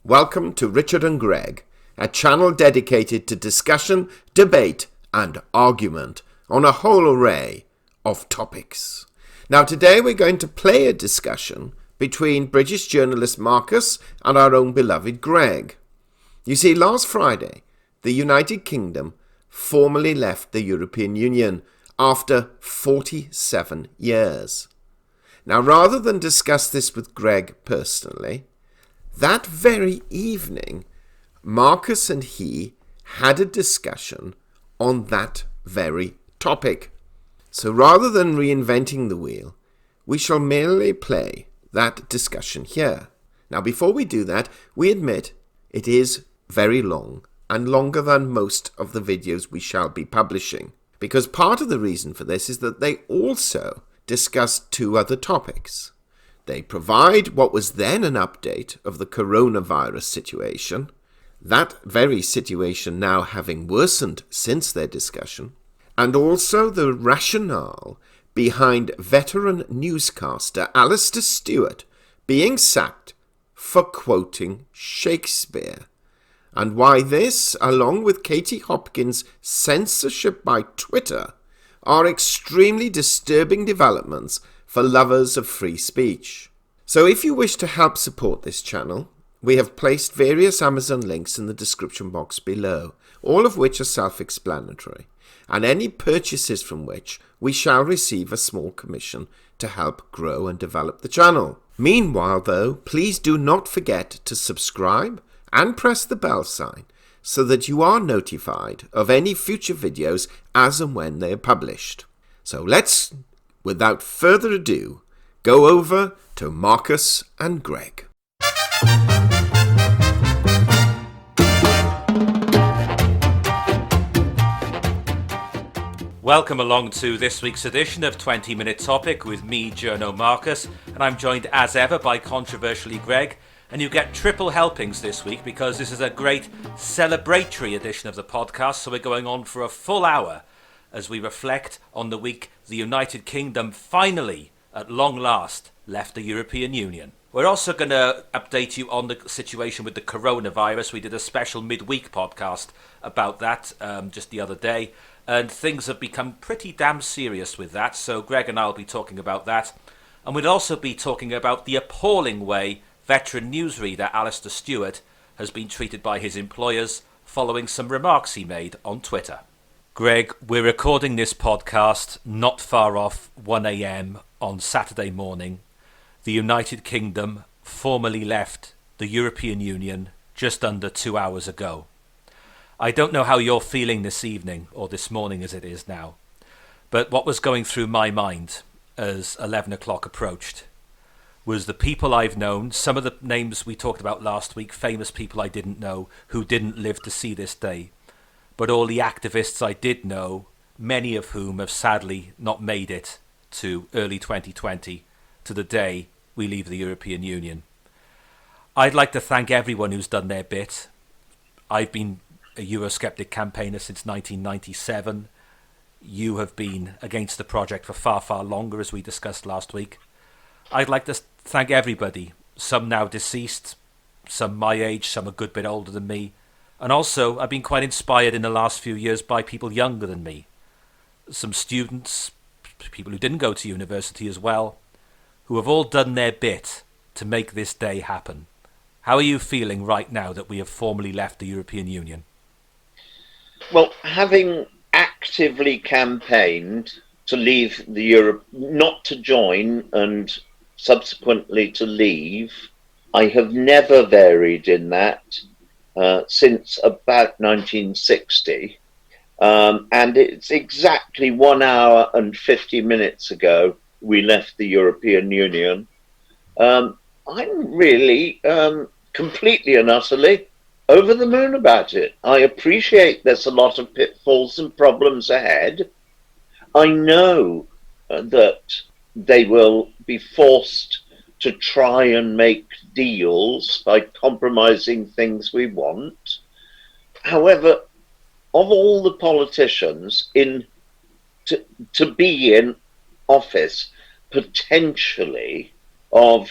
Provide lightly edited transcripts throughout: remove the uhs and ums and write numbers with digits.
Welcome to Richard and Greg, a channel dedicated to discussion, debate and argument on a whole array of topics. Now today we're going to play a discussion between British journalist Marcus and our own beloved Greg. You see, last Friday, the United Kingdom formally left the European Union after 47 years. Now, rather than discuss this with Greg personally, that very evening, Marcus and he had a discussion on that very topic. So rather than reinventing the wheel, we shall merely play that discussion here. Now, before we do that, we admit it is very long and longer than most of the videos we shall be publishing, because part of the reason for this is that they also discuss two other topics. They provide what was then an update of the coronavirus situation, that very situation now having worsened since their discussion, and also the rationale behind veteran newscaster Alistair Stewart being sacked for quoting Shakespeare, and why this, along with Katie Hopkins' censorship by Twitter, are extremely disturbing developments for lovers of free speech. So if you wish to help support this channel, we have placed various Amazon links in the description box below, all of which are self-explanatory, and any purchases from which we shall receive a small commission to help grow and develop the channel. Meanwhile though, please do not forget to subscribe and press the bell sign so that you are notified of any future videos as and when they are published. So let's, without further ado, go over to Marcus and Greg. Welcome along to this week's edition of 20 Minute Topic with me, Journo Marcus, and I'm joined as ever by controversially Greg. And you get triple helpings this week because this is a great celebratory edition of the podcast, so we're going on for a full hour as we reflect on the week the United Kingdom finally, at long last, left the European Union. We're also going to update you on the situation with the coronavirus. We did a special midweek podcast about that just the other day, and things have become pretty damn serious with that, so Greg and I will be talking about that. And we'll also be talking about the appalling way veteran newsreader Alistair Stewart has been treated by his employers following some remarks he made on Twitter. Greg, we're recording this podcast not far off 1 a.m. on Saturday morning. The United Kingdom formally left the European Union just under 2 hours ago. I don't know how you're feeling this evening, or this morning as it is now, but what was going through my mind as 11 o'clock approached was the people I've known, some of the names we talked about last week, famous people I didn't know who didn't live to see this day, but all the activists I did know, many of whom have sadly not made it to early 2020, to the day we leave the European Union. I'd like to thank everyone who's done their bit. I've been a Eurosceptic campaigner since 1997. You have been against the project for far, far longer, as we discussed last week. I'd like to thank everybody, some now deceased, some my age, some a good bit older than me. And also, I've been quite inspired in the last few years by people younger than me. Some students, people who didn't go to university as well, who have all done their bit to make this day happen. How are you feeling right now that we have formally left the European Union? Well, having actively campaigned to leave the Europe, not to join and subsequently to leave, I have never varied in that since about 1960. And it's exactly 1 hour and 50 minutes ago we left the European Union. I'm really completely and utterly over the moon about it. I appreciate there's a lot of pitfalls and problems ahead. I know that they will be forced to try and make deals by compromising things we want. However, of all the politicians to be in office, potentially, of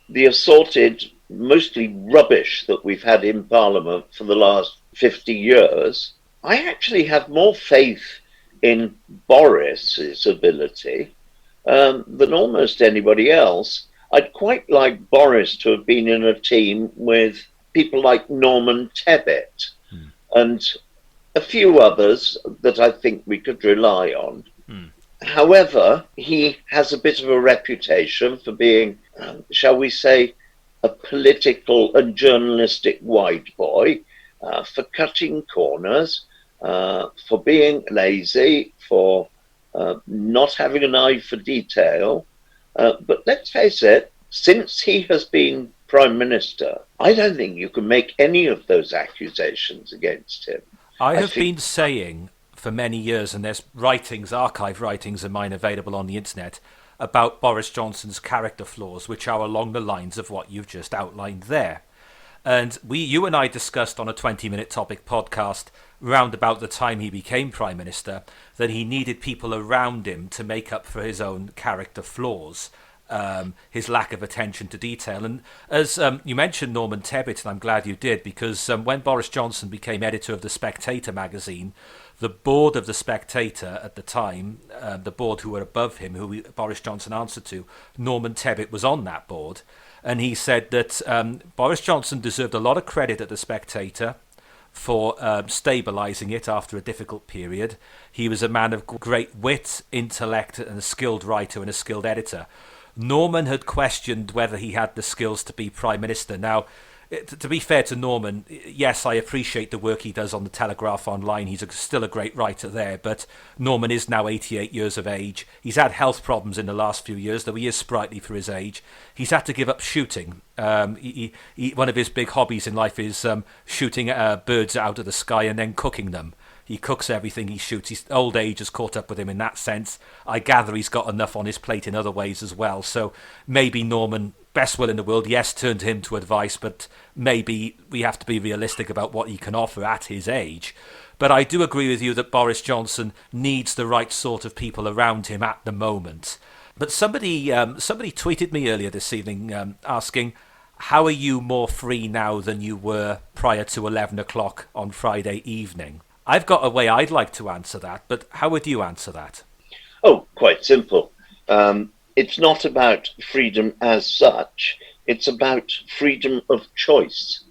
the assorted mostly rubbish that we've had in Parliament for the last 50 years, I actually have more faith in Boris's ability than almost anybody else. I'd quite like Boris to have been in a team with people like Norman Tebbit and a few others that I think we could rely on. However, he has a bit of a reputation for being, shall we say, a political and journalistic white boy, for cutting corners, for being lazy, for not having an eye for detail. But let's face it, since he has been Prime Minister, I don't think you can make any of those accusations against him. I have been saying for many years, and there's writings, archive writings of mine available on the internet, about Boris Johnson's character flaws, which are along the lines of what you've just outlined there. And you and I discussed on a 20-minute topic podcast round about the time he became Prime Minister that he needed people around him to make up for his own character flaws, his lack of attention to detail. And as you mentioned Norman Tebbit, and I'm glad you did, because when Boris Johnson became editor of The Spectator magazine, the board of The Spectator at the time, the board who were above him, who Boris Johnson answered to, Norman Tebbit was on that board. And he said that Boris Johnson deserved a lot of credit at The Spectator for stabilising it after a difficult period. He was a man of great wit, intellect, and a skilled writer and a skilled editor. Norman had questioned whether he had the skills to be Prime Minister. Now, to be fair to Norman, yes, I appreciate the work he does on the Telegraph Online. He's still a great writer there, but Norman is now 88 years of age. He's had health problems in the last few years, though he is sprightly for his age. He's had to give up shooting. One of his big hobbies in life is shooting birds out of the sky and then cooking them. He cooks everything he shoots. His old age has caught up with him in that sense. I gather he's got enough on his plate in other ways as well. So maybe Norman, best will in the world, yes, turn to him to advice, but maybe we have to be realistic about what he can offer at his age. But I do agree with you that Boris Johnson needs the right sort of people around him at the moment. But somebody tweeted me earlier this evening asking, how are you more free now than you were prior to 11 o'clock on Friday evening? I've got a way I'd like to answer that, but how would you answer that? Oh, quite simple. It's not about freedom as such. It's about freedom of choice.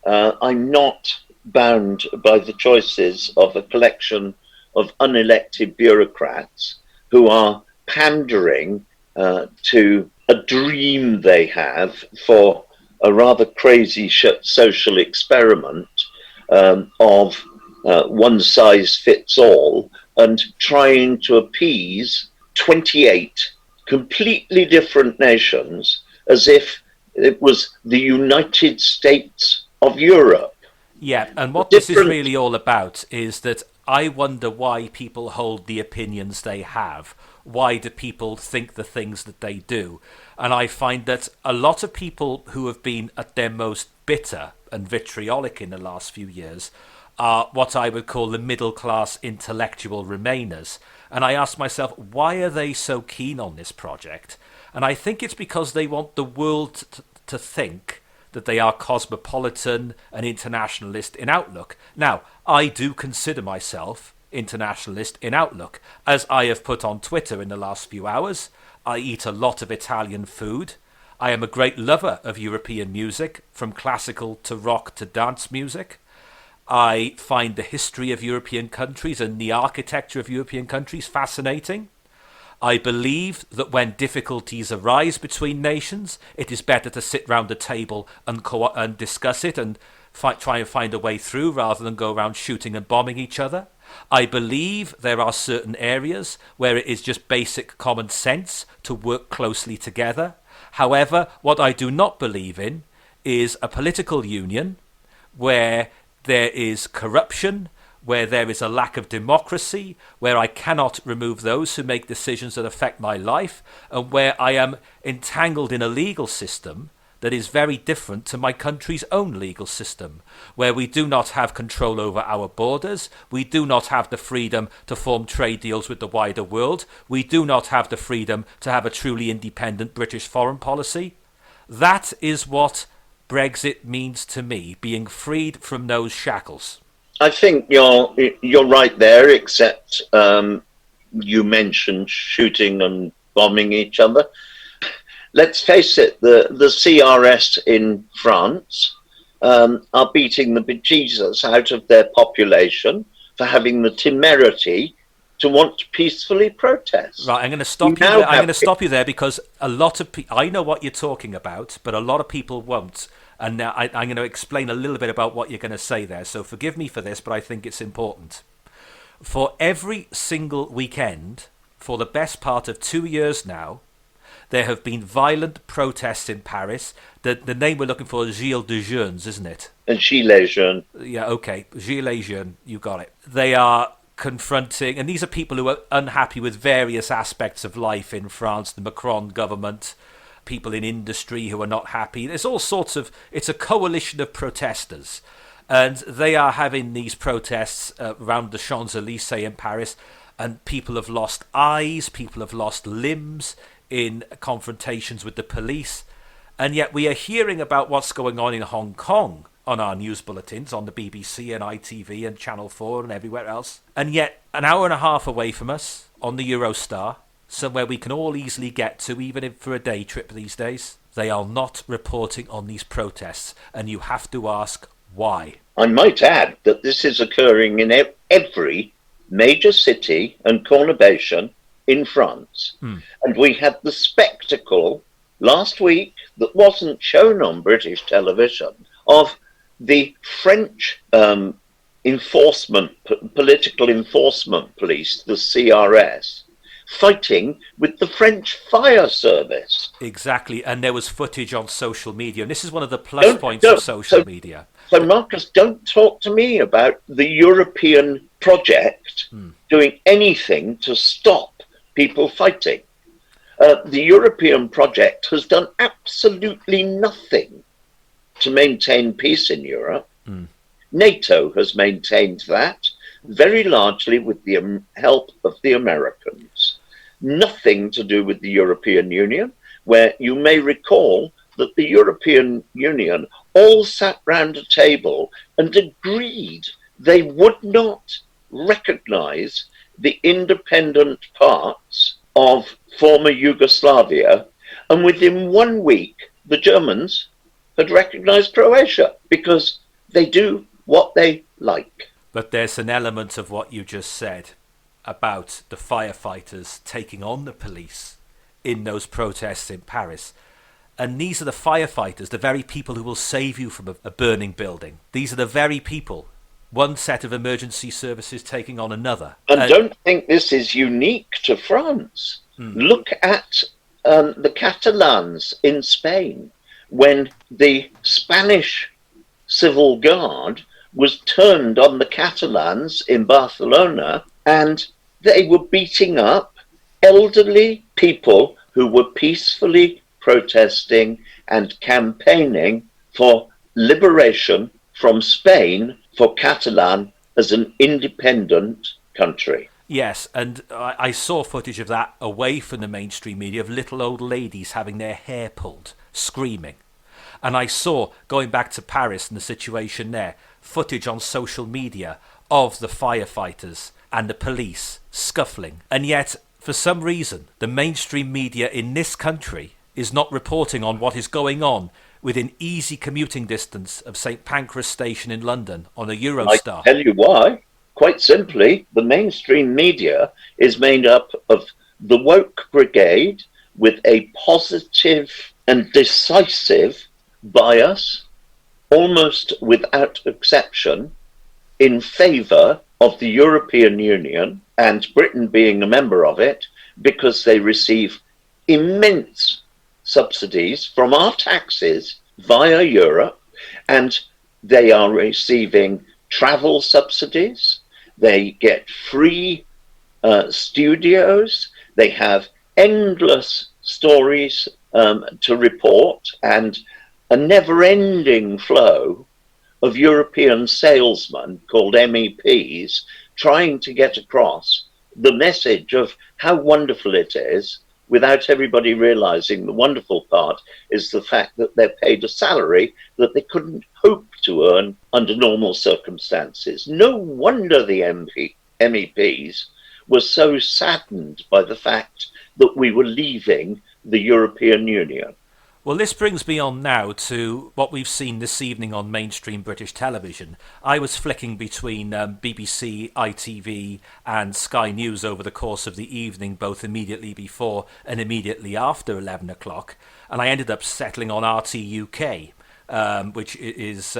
I'm not bound by the choices of a collection of unelected bureaucrats who are pandering to a dream they have for a rather crazy social experiment of one size fits all, and trying to appease 28 completely different nations as if it was the United States of Europe. Yeah, and what this is really all about is that I wonder why people hold the opinions they have. Why do people think the things that they do? And I find that a lot of people who have been at their most bitter and vitriolic in the last few years are what I would call the middle-class intellectual remainers. And I ask myself, why are they so keen on this project? And I think it's because they want the world to think that they are cosmopolitan and internationalist in outlook. Now, I do consider myself internationalist in outlook. As I have put on Twitter in the last few hours, I eat a lot of Italian food. I am a great lover of European music, from classical to rock to dance music. I find the history of European countries and the architecture of European countries fascinating. I believe that when difficulties arise between nations, it is better to sit round a table and discuss it and try and find a way through rather than go around shooting and bombing each other. I believe there are certain areas where it is just basic common sense to work closely together. However, what I do not believe in is a political union where there is corruption, where there is a lack of democracy, where I cannot remove those who make decisions that affect my life, and where I am entangled in a legal system that is very different to my country's own legal system, where we do not have control over our borders, we do not have the freedom to form trade deals with the wider world, we do not have the freedom to have a truly independent British foreign policy. That is what Brexit means to me being freed from those shackles. I think you're right there, except you mentioned shooting and bombing each other. Let's face it, the CRS in France are beating the bejesus out of their population for having the temerity to want to peacefully protest. Right, I'm going to stop you there. I'm going to stop you there because a lot of people, I know what you're talking about, but a lot of people won't. And now I'm going to explain a little bit about what you're going to say there. So forgive me for this, but I think it's important. For every single weekend, for the best part of 2 years now, there have been violent protests in Paris. The name we're looking for is Gilets de Jeunes, isn't it? And Gilets Jaunes. Yeah, okay. Gilets Jaunes, you got it. They are confronting, and these are people who are unhappy with various aspects of life in France, the Macron government, people in industry who are not happy. There's all sorts of, it's a coalition of protesters. And they are having these protests around the Champs-Élysées in Paris, and people have lost eyes, people have lost limbs in confrontations with the police. And yet we are hearing about what's going on in Hong Kong on our news bulletins, on the BBC and ITV and Channel 4 and everywhere else. And yet, an hour and a half away from us, on the Eurostar, somewhere we can all easily get to, even if for a day trip these days, they are not reporting on these protests. And you have to ask why. I might add that this is occurring in every major city and conurbation in France. And we had the spectacle last week that wasn't shown on British television of the French political enforcement police, the CRS, fighting with the French fire service. Exactly, and there was footage on social media, and this is one of the plus points of social media. So, Marcus, don't talk to me about the European project doing anything to stop people fighting. The European project has done absolutely nothing to maintain peace in Europe. NATO has maintained that very largely with the help of the Americans. Nothing to do with the European Union, where you may recall that the European Union all sat round a table and agreed they would not recognize the independent parts of former Yugoslavia, and within 1 week the Germans had recognized Croatia because they do what they like. But there's an element of what you just said about the firefighters taking on the police in those protests in Paris. And these are the firefighters, the very people who will save you from a burning building. These are the very people, one set of emergency services taking on another. And don't think this is unique to France. Look at the Catalans in Spain, when the Spanish civil guard was turned on the Catalans in Barcelona, and they were beating up elderly people who were peacefully protesting and campaigning for liberation from Spain for Catalan as an independent country. Yes, and I saw footage of that away from the mainstream media of little old ladies having their hair pulled, screaming. And I saw, going back to Paris and the situation there, footage on social media of the firefighters and the police scuffling. And yet, for some reason, the mainstream media in this country is not reporting on what is going on within easy commuting distance of St Pancras Station in London on a Eurostar. I tell you why. Quite simply, the mainstream media is made up of the woke brigade with a positive and decisive bias, almost without exception, in favour of the European Union and Britain being a member of it, because they receive immense subsidies from our taxes via Europe, and they are receiving travel subsidies, they get free studios, they have endless stories to report, and a never-ending flow of European salesmen called MEPs trying to get across the message of how wonderful it is without everybody realizing the wonderful part is the fact that they're paid a salary that they couldn't hope to earn under normal circumstances. No wonder the MEPs were so saddened by the fact that we were leaving the European Union. Well, this brings me on now to what we've seen this evening on mainstream British television. I was flicking between BBC, ITV and Sky News over the course of the evening, both immediately before and immediately after 11 o'clock, and I ended up settling on RT UK, which is...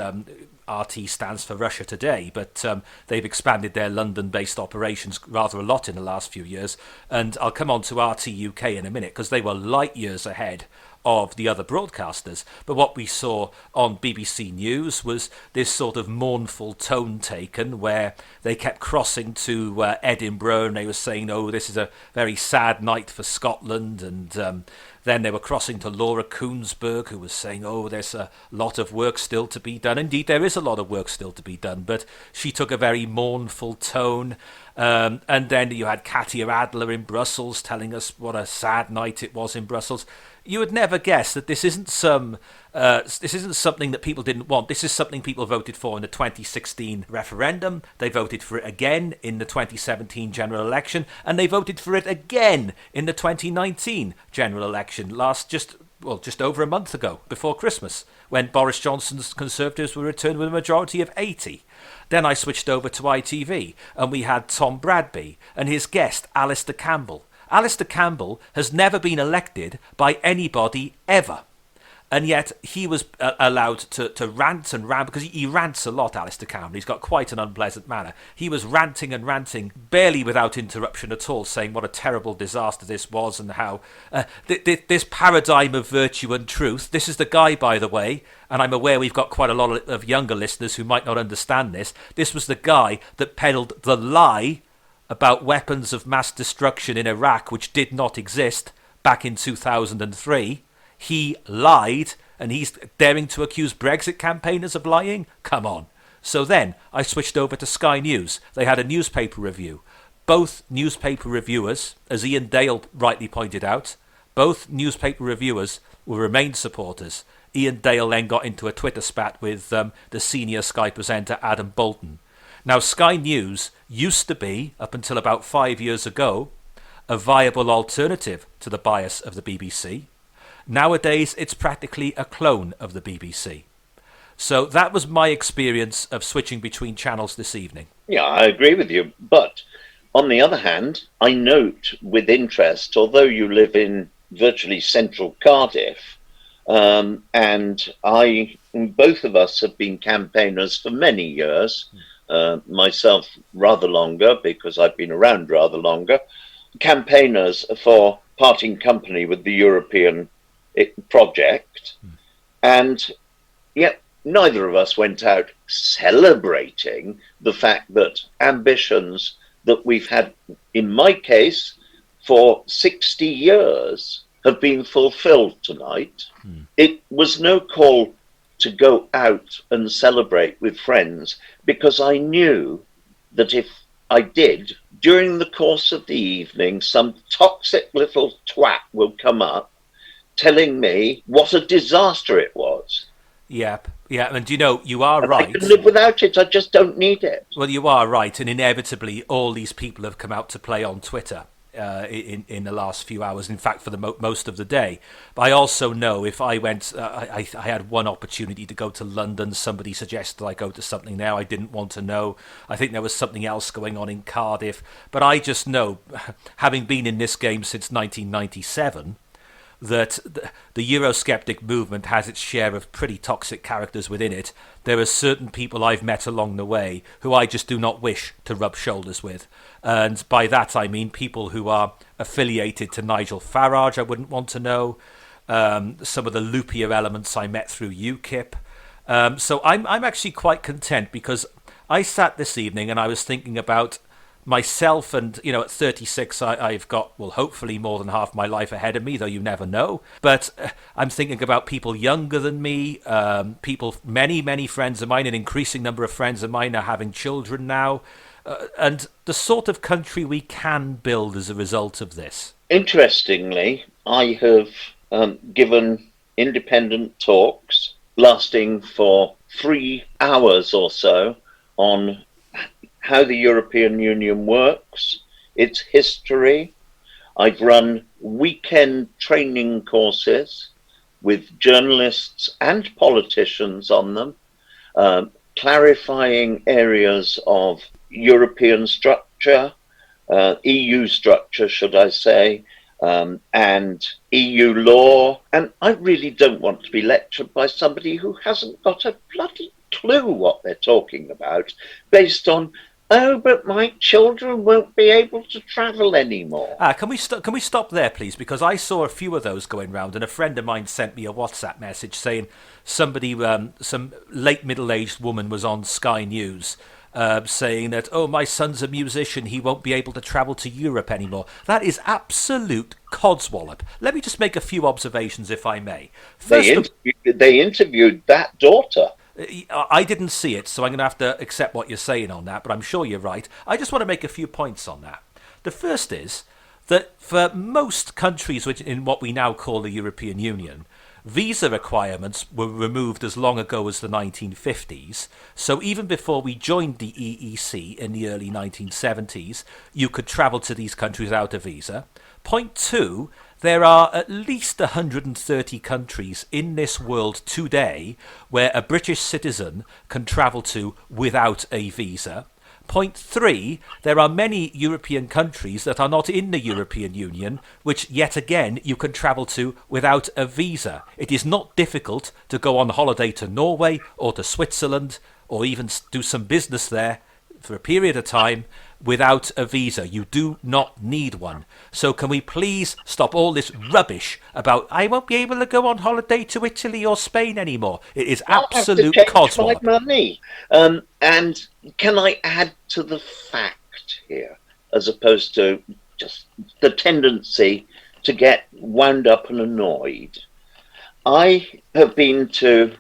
RT stands for Russia Today, but they've expanded their London-based operations rather a lot in the last few years, and I'll come on to RT UK in a minute because they were light years ahead of the other broadcasters. But what we saw on BBC News was this sort of mournful tone taken where they kept crossing to Edinburgh and they were saying, oh, this is a very sad night for Scotland, and then they were crossing to Laura Koonsberg, who was saying, oh, there's a lot of work still to be done. Indeed, there is a lot of work still to be done, but she took a very mournful tone. And then you had Katia Adler in Brussels telling us what a sad night it was in Brussels. You would never guess that this isn't something that people didn't want. This is something people voted for in the 2016 referendum. They voted for it again in the 2017 general election, and they voted for it again in the 2019 general election just over a month ago, before Christmas, when Boris Johnson's Conservatives were returned with a majority of 80. Then I switched over to ITV, and we had Tom Bradby and his guest, Alistair Campbell. Alistair Campbell has never been elected by anybody ever. And yet he was allowed to rant and rant, because he rants a lot, Alistair Campbell. He's got quite an unpleasant manner. He was ranting and ranting, barely without interruption at all, saying what a terrible disaster this was and how this paradigm of virtue and truth, this is the guy, by the way, and I'm aware we've got quite a lot of younger listeners who might not understand this, this was the guy that peddled the lie about weapons of mass destruction in Iraq, which did not exist back in 2003. He lied, and he's daring to accuse Brexit campaigners of lying? Come on. So then I switched over to Sky News. They had a newspaper review. Both newspaper reviewers, as Ian Dale rightly pointed out, both newspaper reviewers were Remain supporters. Ian Dale then got into a Twitter spat with the senior Sky presenter Adam Bolton. Now, Sky News used to be, up until about 5 years ago, a viable alternative to the bias of the BBC. Nowadays, it's practically a clone of the BBC. So that was my experience of switching between channels this evening. Yeah, I agree with you. But on the other hand, I note with interest, although you live in virtually central Cardiff, and both of us have been campaigners for many years, myself rather longer because I've been around rather longer, campaigners for parting company with the European project, and yet neither of us went out celebrating the fact that ambitions that we've had, in my case, for 60 years have been fulfilled tonight. It was no call to go out and celebrate with friends, because I knew that if I did, during the course of the evening, some toxic little twat will come up telling me what a disaster it was. Yep. Yeah, and you are right. I can live without it. I just don't need it. Well, you are right, and inevitably all these people have come out to play on Twitter in the last few hours, in fact, for the most of the day. But I also know if I went, I had one opportunity to go to London. Somebody suggested I go to something there I didn't want to know. I think there was something else going on in Cardiff. But I just know, having been in this game since 1997, that the Eurosceptic movement has its share of pretty toxic characters within it. There are certain people I've met along the way who I just do not wish to rub shoulders with. And by that I mean people who are affiliated to Nigel Farage I wouldn't want to know. Some of the loopier elements I met through UKIP. So I'm actually quite content, because I sat this evening and I was thinking about myself, and at 36 I've got, well, hopefully more than half my life ahead of me, though you never know. But I'm thinking about people younger than me, people, many friends of mine, an increasing number of friends of mine are having children now, and the sort of country we can build as a result of this. interestingly, I have given independent talks lasting for 3 hours or so on how the European Union works, its history. I've run weekend training courses with journalists and politicians on them, clarifying areas of European structure, EU structure, should I say, and EU law. And I really don't want to be lectured by somebody who hasn't got a bloody clue what they're talking about, based on, oh, but my children won't be able to travel anymore. Can we stop there, please? Because I saw a few of those going round, and a friend of mine sent me a WhatsApp message saying somebody, some late middle-aged woman was on Sky News, saying that, oh, my son's a musician, he won't be able to travel to Europe anymore. That is absolute codswallop. Let me just make a few observations, if I may. They interviewed that daughter. I didn't see it, so I'm going to have to accept what you're saying on that, but I'm sure you're right. I just want to make a few points on that. The first is that for most countries in what we now call the European Union, visa requirements were removed as long ago as the 1950s. So even before we joined the EEC in the early 1970s, you could travel to these countries without a visa. Point two, there are at least 130 countries in this world today where a British citizen can travel to without a visa. Point three, there are many European countries that are not in the European Union, which yet again you can travel to without a visa. It is not difficult to go on holiday to Norway or to Switzerland or even do some business there for a period of time without a visa. You do not need one. So can we please stop all this rubbish about I won't be able to go on holiday to Italy or Spain anymore? It is absolute codswallop. My money. And can I add to the fact here, as opposed to just the tendency to get wound up and annoyed? I have been to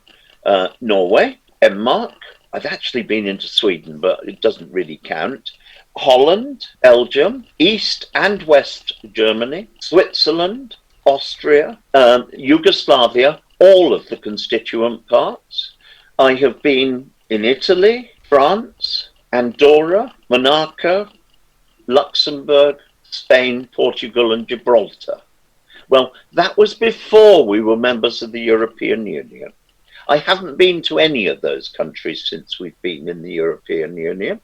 Norway, Denmark. I've actually been into Sweden, but it doesn't really count. Holland, Belgium, East and West Germany, Switzerland, Austria, Yugoslavia, all of the constituent parts. I have been in Italy, France, Andorra, Monaco, Luxembourg, Spain, Portugal and Gibraltar. Well, that was before we were members of the European Union. I haven't been to any of those countries since we've been in the European Union.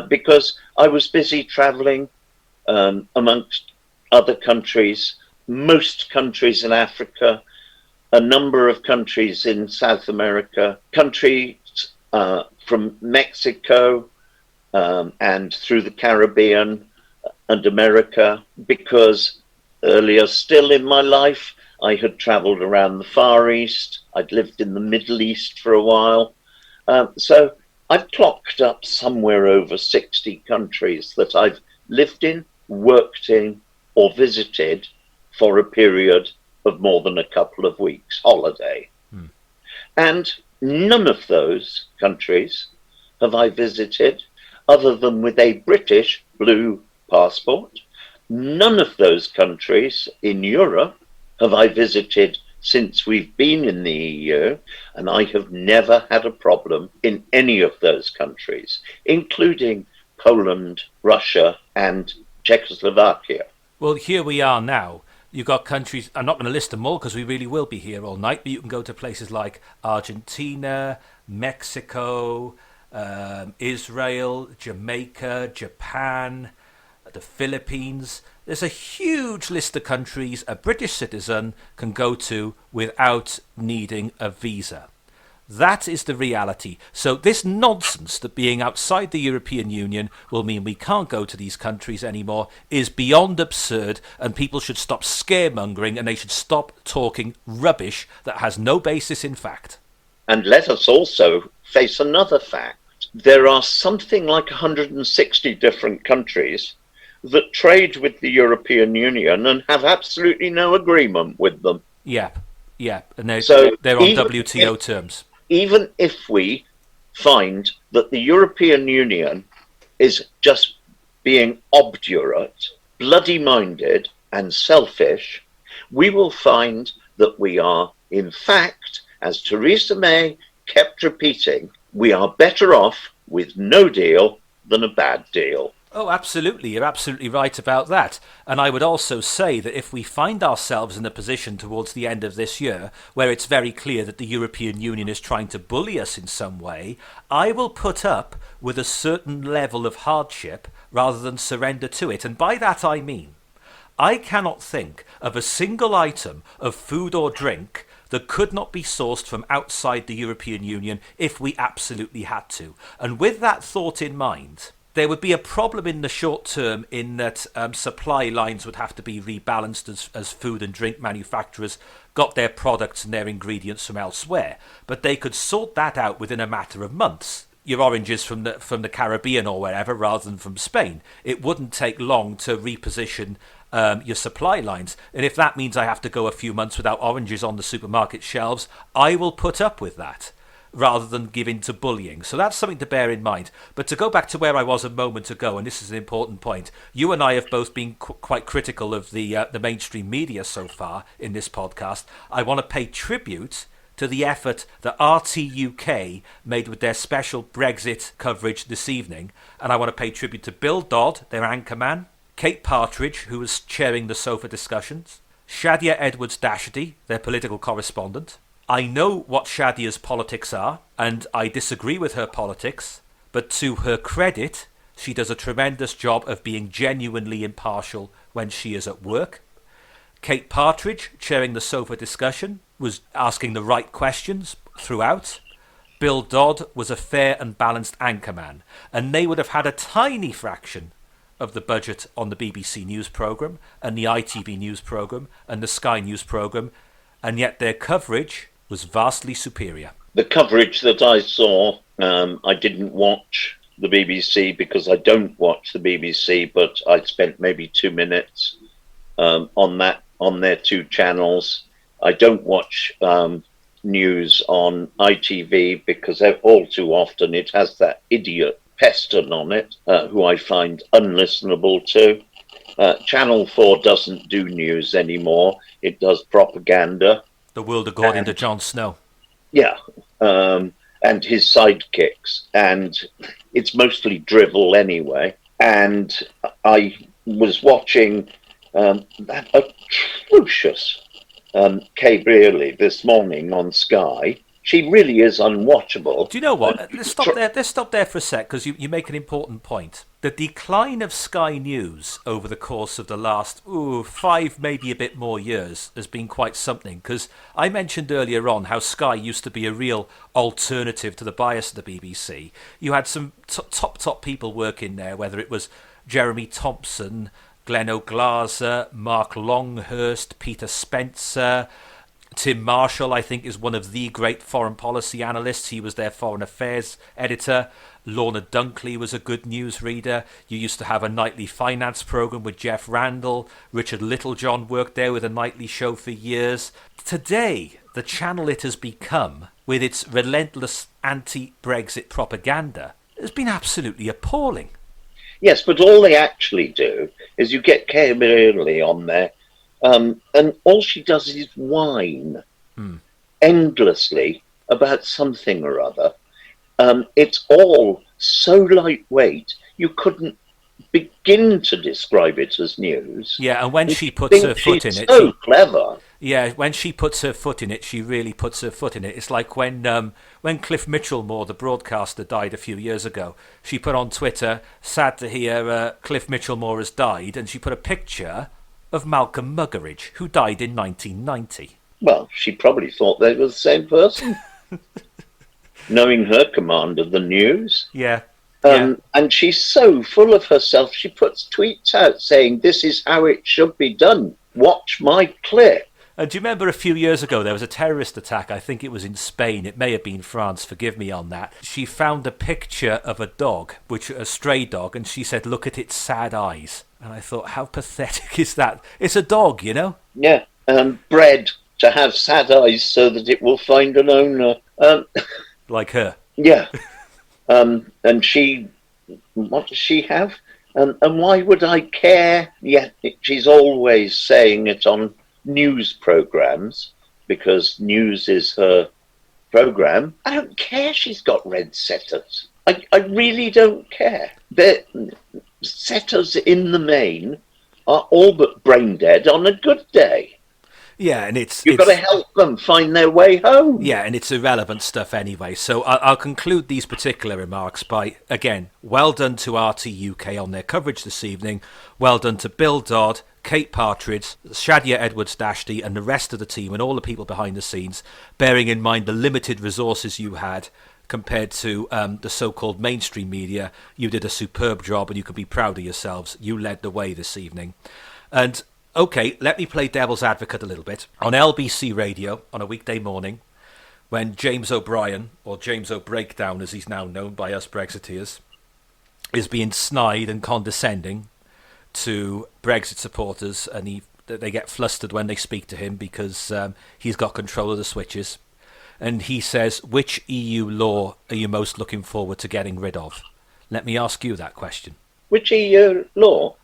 Because I was busy travelling amongst other countries, most countries in Africa, a number of countries in South America, countries from Mexico and through the Caribbean and America, because earlier still in my life, I had travelled around the Far East. I'd lived in the Middle East for a while. So I've clocked up somewhere over 60 countries that I've lived in, worked in, or visited for a period of more than a couple of weeks holiday. And none of those countries have I visited other than with a British blue passport. None of those countries in Europe have I visited since we've been in the EU, and I have never had a problem in any of those countries, including Poland, Russia, and Czechoslovakia. Well, here we are now. You've got countries, I'm not going to list them all because we really will be here all night, but you can go to places like Argentina, Mexico, Israel, Jamaica, Japan, the Philippines. There's a huge list of countries a British citizen can go to without needing a visa. That is the reality. So this nonsense that being outside the European Union will mean we can't go to these countries anymore is beyond absurd, and people should stop scaremongering and they should stop talking rubbish that has no basis in fact. And let us also face another fact. There are something like 160 different countries that trade with the European Union and have absolutely no agreement with them. Yeah, and they're on WTO terms. Even if we find that the European Union is just being obdurate, bloody-minded and selfish, we will find that we are, in fact, as Theresa May kept repeating, we are better off with no deal than a bad deal. Oh, absolutely. You're absolutely right about that. And I would also say that if we find ourselves in a position towards the end of this year where it's very clear that the European Union is trying to bully us in some way, I will put up with a certain level of hardship rather than surrender to it. And by that I mean, I cannot think of a single item of food or drink that could not be sourced from outside the European Union if we absolutely had to. And with that thought in mind, there would be a problem in the short term in that supply lines would have to be rebalanced as food and drink manufacturers got their products and their ingredients from elsewhere. But they could sort that out within a matter of months. Your oranges from the Caribbean or wherever rather than from Spain. It wouldn't take long to reposition your supply lines. And if that means I have to go a few months without oranges on the supermarket shelves, I will put up with that, rather than give in to bullying. So that's something to bear in mind. But to go back to where I was a moment ago, and this is an important point, you and I have both been quite critical of the mainstream media so far in this podcast. I want to pay tribute to the effort that RT UK made with their special Brexit coverage this evening. And I want to pay tribute to Bill Dodd, their anchorman, Kate Partridge, who was chairing the sofa discussions, Shadia Edwards-Dashty, their political correspondent. I know what Shadia's politics are, and I disagree with her politics, but to her credit, she does a tremendous job of being genuinely impartial when she is at work. Kate Partridge, chairing the sofa discussion, was asking the right questions throughout. Bill Dodd was a fair and balanced anchorman, and they would have had a tiny fraction of the budget on the BBC News programme, and the ITV News programme, and the Sky News programme, and yet their coverage was vastly superior. The coverage that I saw, I didn't watch the BBC because I don't watch the BBC, but I spent maybe 2 minutes on their two channels. I don't watch news on ITV because all too often it has that idiot Peston on it, who I find unlistenable to. Channel 4 doesn't do news anymore. It does propaganda. The world according to Jon Snow. Yeah, and his sidekicks. And it's mostly drivel anyway. And I was watching that atrocious Kay Brearley this morning on Sky. She really is unwatchable. Do you know what? Let's stop there for a sec, because you make an important point. The decline of Sky News over the course of the last 5, maybe a bit more years has been quite something, because I mentioned earlier on how Sky used to be a real alternative to the bias of the BBC. You had some top people working there, whether it was Jeremy Thompson, Glenn O'Glaser, Mark Longhurst, Peter Spencer. Tim Marshall, I think, is one of the great foreign policy analysts. He was their foreign affairs editor. Lorna Dunkley was a good news reader. You used to have a nightly finance programme with Jeff Randall. Richard Littlejohn worked there with a nightly show for years. Today, the channel it has become, with its relentless anti-Brexit propaganda, has been absolutely appalling. Yes, but all they actually do is you get Kay Brearley on there, and all she does is whine endlessly about something or other. It's all so lightweight, you couldn't begin to describe it as news. Yeah, and when she puts her foot in it... so clever. Yeah, when she puts her foot in it, she really puts her foot in it. It's like when Cliff Mitchellmore, the broadcaster, died a few years ago. She put on Twitter, sad to hear Cliff Mitchellmore has died, and she put a picture of Malcolm Muggeridge, who died in 1990. Well, she probably thought they were the same person, knowing her command of the news. Yeah. And she's so full of herself, she puts tweets out saying, this is how it should be done. Watch my clip. And do you remember a few years ago there was a terrorist attack? I think it was in Spain. It may have been France. Forgive me on that. She found a picture of a dog, a stray dog, and she said, look at its sad eyes. And I thought, how pathetic is that? It's a dog, you know? Yeah, bred to have sad eyes so that it will find an owner. Like her. Yeah. And she, what does she have? And why would I care? Yet she's always saying it on news programs, because news is her program. I don't care she's got red setters. I really don't care. The setters in the main are all but brain dead on a good day. Yeah, and You've got to help them find their way home. Yeah, and it's irrelevant stuff anyway. So I'll conclude these particular remarks by, again, well done to RT UK on their coverage this evening. Well done to Bill Dodd, Kate Partridge, Shadia Edwards-Dashty and the rest of the team and all the people behind the scenes, bearing in mind the limited resources you had compared to the so-called mainstream media. You did a superb job and you can be proud of yourselves. You led the way this evening. And okay, let me play devil's advocate a little bit. On LBC Radio, on a weekday morning, when James O'Brien, or James O'Breakdown as he's now known by us Brexiteers, is being snide and condescending to Brexit supporters, and they get flustered when they speak to him because he's got control of the switches. And he says, which EU law are you most looking forward to getting rid of? Let me ask you that question. Which EU law?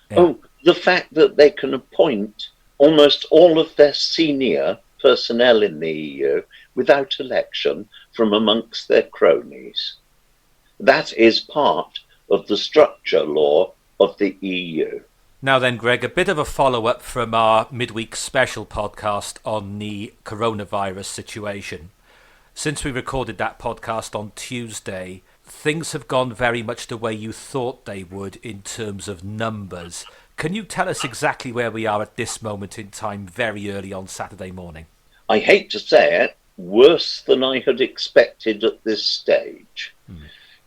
Yeah. Oh, the fact that they can appoint almost all of their senior personnel in the EU without election from amongst their cronies. That is part of the structure law of the EU. Now then, Greg, a bit of a follow-up from our midweek special podcast on the coronavirus situation. Since we recorded that podcast on Tuesday, things have gone very much the way you thought they would in terms of numbers. Can you tell us exactly where we are at this moment in time, very early on Saturday morning? I hate to say it, worse than I had expected at this stage.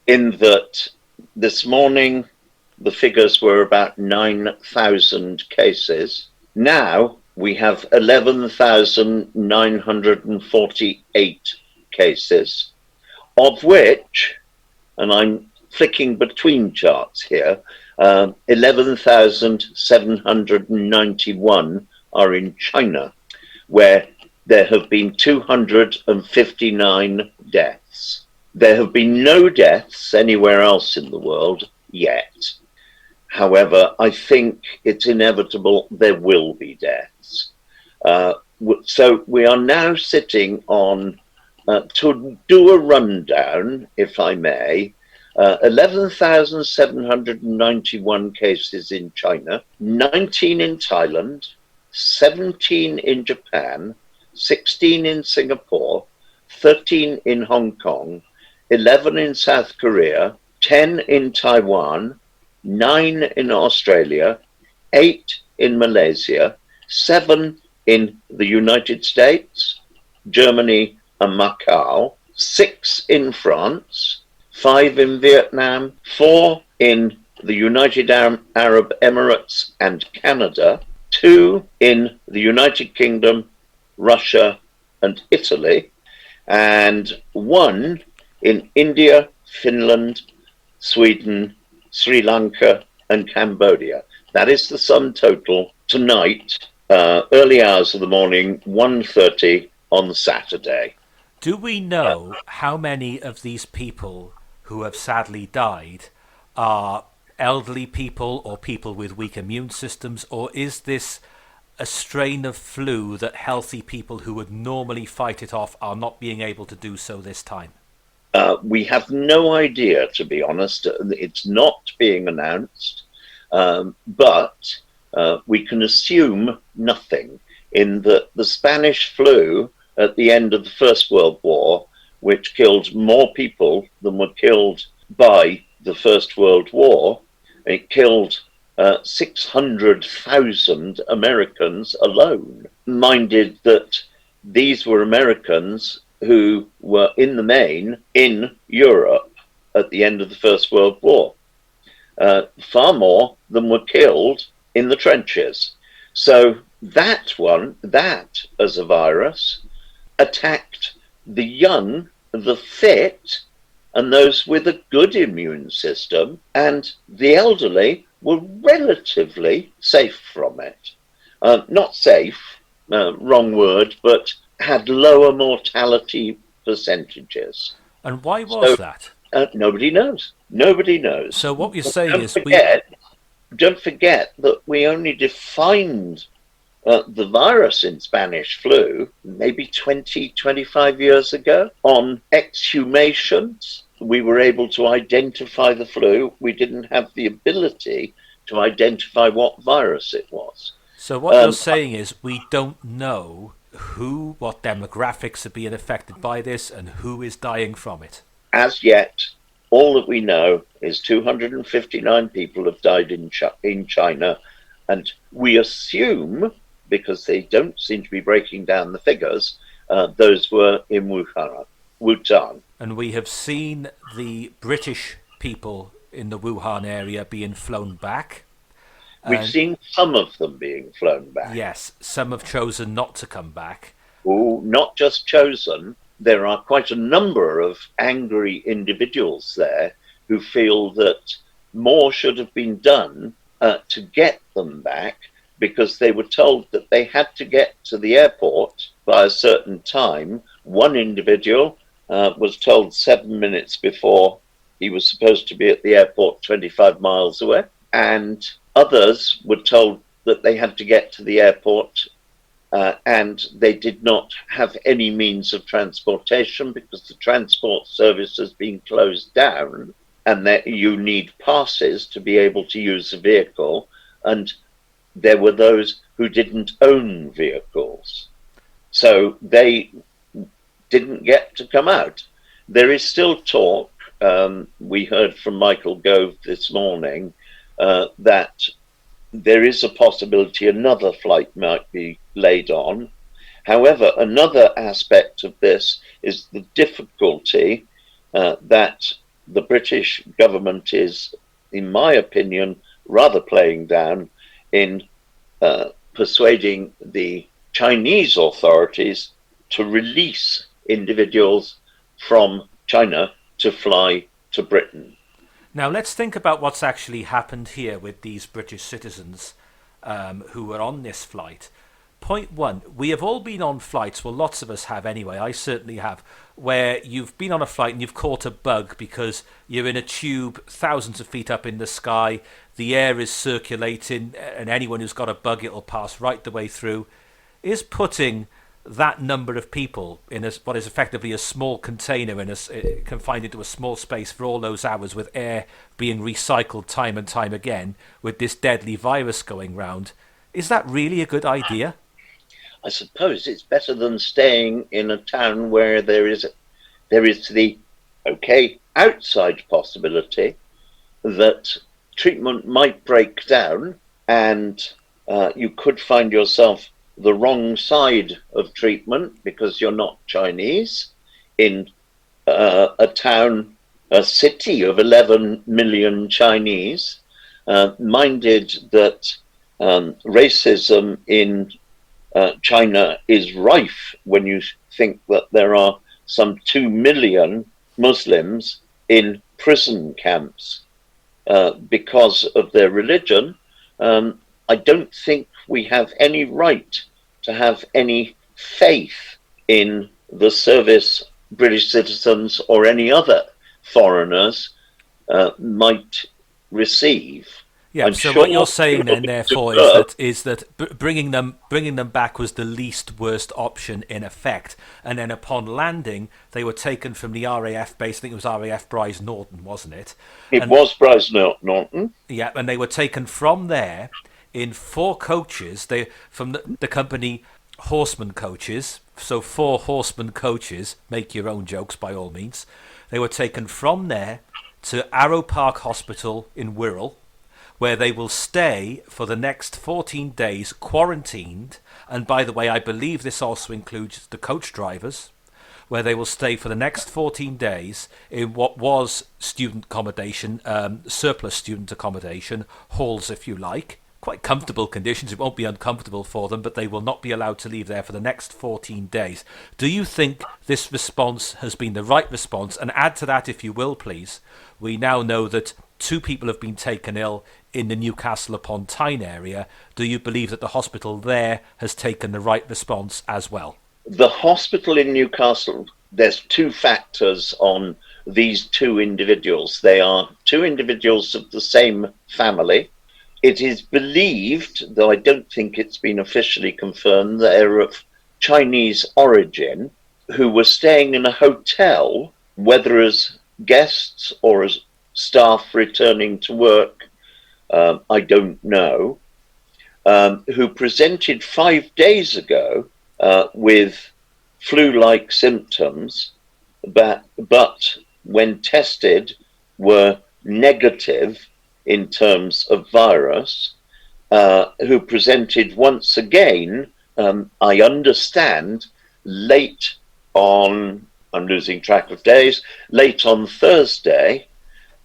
In that this morning the figures were about 9,000 cases. Now we have 11,948 cases, of which, and I'm flicking between charts here, 11,791 are in China, where there have been 259 deaths. There have been no deaths anywhere else in the world yet. However, I think it's inevitable there will be deaths. So we are now sitting on, to do a rundown, if I may, 11,791 cases in China, 19 in Thailand, 17 in Japan, 16 in Singapore, 13 in Hong Kong, 11 in South Korea, 10 in Taiwan, 9 in Australia, 8 in Malaysia, 7 in the United States, Germany and Macau, 6 in France, 5 in Vietnam, 4 in the United Arab Emirates and Canada, 2 in the United Kingdom, Russia and Italy, and 1 in India, Finland, Sweden, Sri Lanka and Cambodia. That is the sum total tonight, early hours of the morning, 1:30 on Saturday. Do we know how many of these people who have sadly died are elderly people or people with weak immune systems, or is this a strain of flu that healthy people who would normally fight it off are not being able to do so this time? We have no idea, to be honest. It's not being announced, but we can assume nothing in that the Spanish flu at the end of the First World War, which killed more people than were killed by the First World War, it killed 600,000 Americans alone. Minded that these were Americans who were in the main in Europe at the end of the First World War. Far more than were killed in the trenches. So that as a virus, attacked the young, the fit, and those with a good immune system, and the elderly were relatively safe from it. Not safe, wrong word, but had lower mortality percentages. And why was that? Nobody knows. Nobody knows. So what you're saying is... don't forget that we only defined the virus in Spanish flu maybe 20, 25 years ago on exhumations. We were able to identify the flu. We didn't have the ability to identify what virus it was. So what you're saying is we don't know what demographics are being affected by this and who is dying from it. As yet, all that we know is 259 people have died in China, and we assume, because they don't seem to be breaking down the figures, those were in Wuhan. And we have seen the British people in the Wuhan area being flown back. We've seen some of them being flown back. Yes, some have chosen not to come back. Oh, not just chosen. There are quite a number of angry individuals there who feel that more should have been done to get them back, because they were told that they had to get to the airport by a certain time. One individual was told 7 minutes before he was supposed to be at the airport 25 miles away, and others were told that they had to get to the airport and they did not have any means of transportation because the transport service has been closed down, and that you need passes to be able to use a vehicle, and there were those who didn't own vehicles, so they didn't get to come out. There is still talk, we heard from Michael Gove this morning, that there is a possibility another flight might be laid on. However, another aspect of this is the difficulty that the British government is, in my opinion, rather playing down in persuading the Chinese authorities to release individuals from China to fly to Britain. Now let's think about what's actually happened here with these British citizens who were on this flight. Point one, we have all been on flights, well lots of us have anyway, I certainly have, where you've been on a flight and you've caught a bug because you're in a tube thousands of feet up in the sky, the air is circulating, and anyone who's got a bug, it'll pass right the way through. Is putting that number of people in what is effectively a small container confined into a small space for all those hours, with air being recycled time and time again, with this deadly virus going round, is that really a good idea? I suppose it's better than staying in a town where there is the outside possibility that treatment might break down and you could find yourself the wrong side of treatment because you're not Chinese in a city of 11 million Chinese, minded that racism in China is rife when you think that there are some 2 million Muslims in prison camps because of their religion. I don't think we have any right to have any faith in the service British citizens or any other foreigners might receive. Yeah, I'm so sure what you're saying then, therefore, is that bringing them back was the least worst option in effect. And then upon landing, they were taken from the RAF base. I think it was RAF Bryce Norton, wasn't it? It was Bryce Norton. Yeah, and they were taken from there in 4 coaches. From the company Horseman Coaches. So 4 Horseman coaches. Make your own jokes by all means. They were taken from there to Arrow Park Hospital in Wirral, where they will stay for the next 14 days quarantined. And by the way, I believe this also includes the coach drivers, where they will stay for the next 14 days in what was student accommodation, surplus student accommodation, halls if you like. Quite comfortable conditions. It won't be uncomfortable for them, but they will not be allowed to leave there for the next 14 days. Do you think this response has been the right response? And add to that, if you will, please. We now know that 2 people have been taken ill in the Newcastle upon Tyne area. Do you believe that the hospital there has taken the right response as well? The hospital in Newcastle, there's 2 factors on these 2 individuals. They are 2 individuals of the same family, It is believed, though I don't think it's been officially confirmed, they're of Chinese origin, who were staying in a hotel, whether as guests or as staff returning to work, I don't know, who presented 5 days ago with flu-like symptoms, but when tested were negative in terms of virus, who presented once again, I understand, late on, I'm losing track of days, late on Thursday,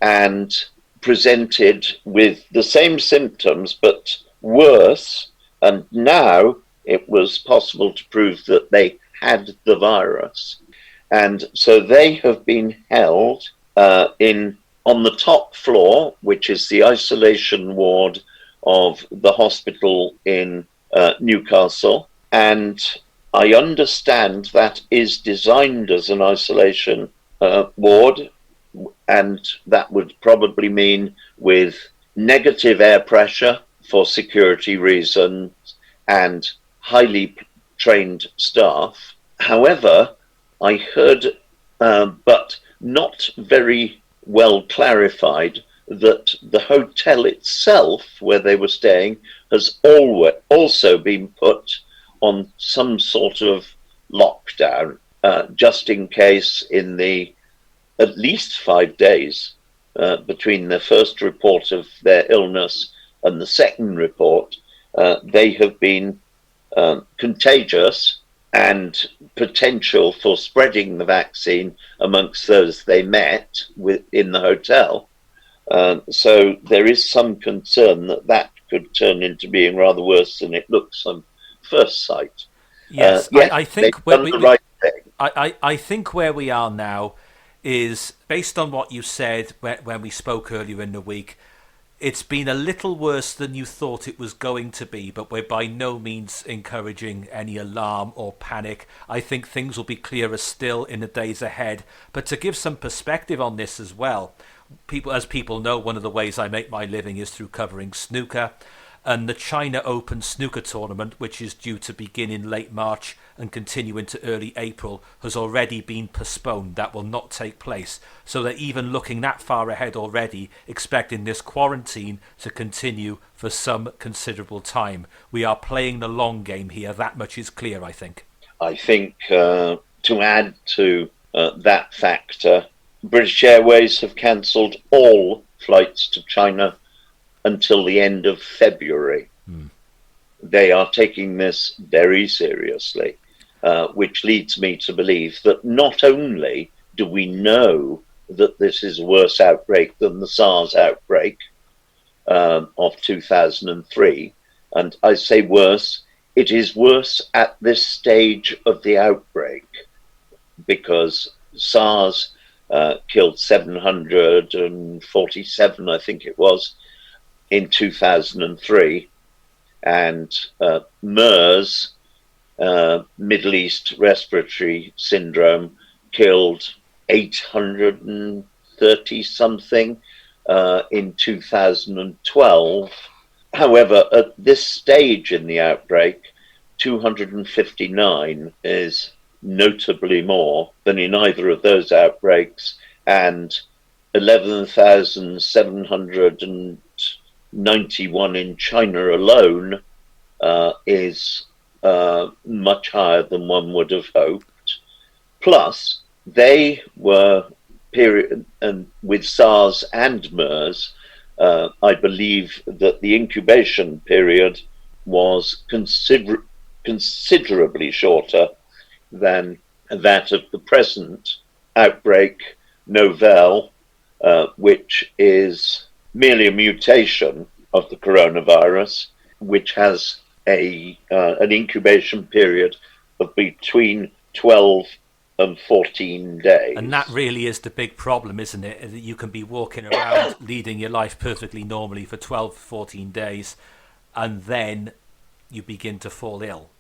and presented with the same symptoms but worse, and now it was possible to prove that they had the virus. And so they have been held on the top floor, which is the isolation ward of the hospital in Newcastle. And I understand that is designed as an isolation ward, and that would probably mean with negative air pressure for security reasons and highly trained staff. However, I heard, but not very well clarified, that the hotel itself where they were staying has also been put on some sort of lockdown, just in case in the at least 5 days between the first report of their illness and the second report, they have been contagious and potential for spreading the vaccine amongst those they met in the hotel. So there is some concern that that could turn into being rather worse than it looks on first sight. Yes, I think I think where we are now is, based on what you said when we spoke earlier in the week, it's been a little worse than you thought it was going to be, but we're by no means encouraging any alarm or panic. I think things will be clearer still in the days ahead. But to give some perspective on this as well, as people know, one of the ways I make my living is through covering snooker. And the China Open snooker tournament, which is due to begin in late March and continue into early April, has already been postponed. That will not take place. So they're even looking that far ahead already, expecting this quarantine to continue for some considerable time. We are playing the long game here. That much is clear, I think. I think to add to that factor, British Airways have cancelled all flights to China until the end of February. They are taking this very seriously, which leads me to believe that not only do we know that this is a worse outbreak than the SARS outbreak of 2003, and I say worse, it is worse at this stage of the outbreak, because SARS killed 747, I think it was, in 2003, and MERS, Middle East Respiratory Syndrome, killed 830 something in 2012. However, at this stage in the outbreak, 259 is notably more than in either of those outbreaks, and 11,791 in China alone is much higher than one would have hoped. Plus, they were with SARS and MERS, I believe that the incubation period was considerably shorter than that of the present outbreak, novel, which is merely a mutation of the coronavirus, which has an incubation period of between 12 and 14 days. And that really is the big problem, isn't it? That you can be walking around leading your life perfectly normally for 12, 14 days, and then you begin to fall ill.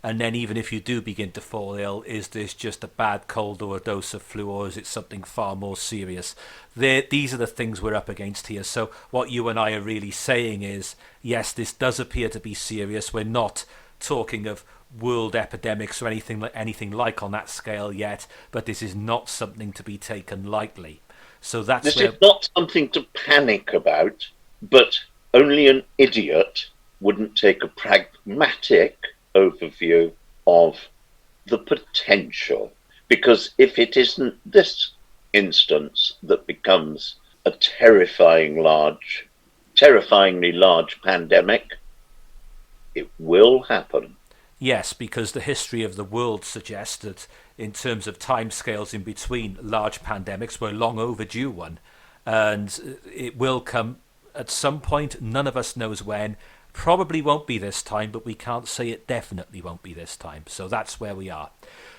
And then even if you do begin to fall ill, is this just a bad cold or a dose of flu, or is it something far more serious? These are the things we're up against here. So what you and I are really saying is, yes, this does appear to be serious. We're not talking of world epidemics or anything like on that scale yet, but this is not something to be taken lightly. So this is not something to panic about, but only an idiot wouldn't take a pragmatic overview of the potential. Because if it isn't this instance that becomes a terrifyingly large pandemic, it will happen. Yes, because the history of the world suggests that in terms of timescales in between large pandemics, we're long overdue one. And it will come at some point. None of us knows when. Probably won't be this time, but we can't say it definitely won't be this time. So that's where we are.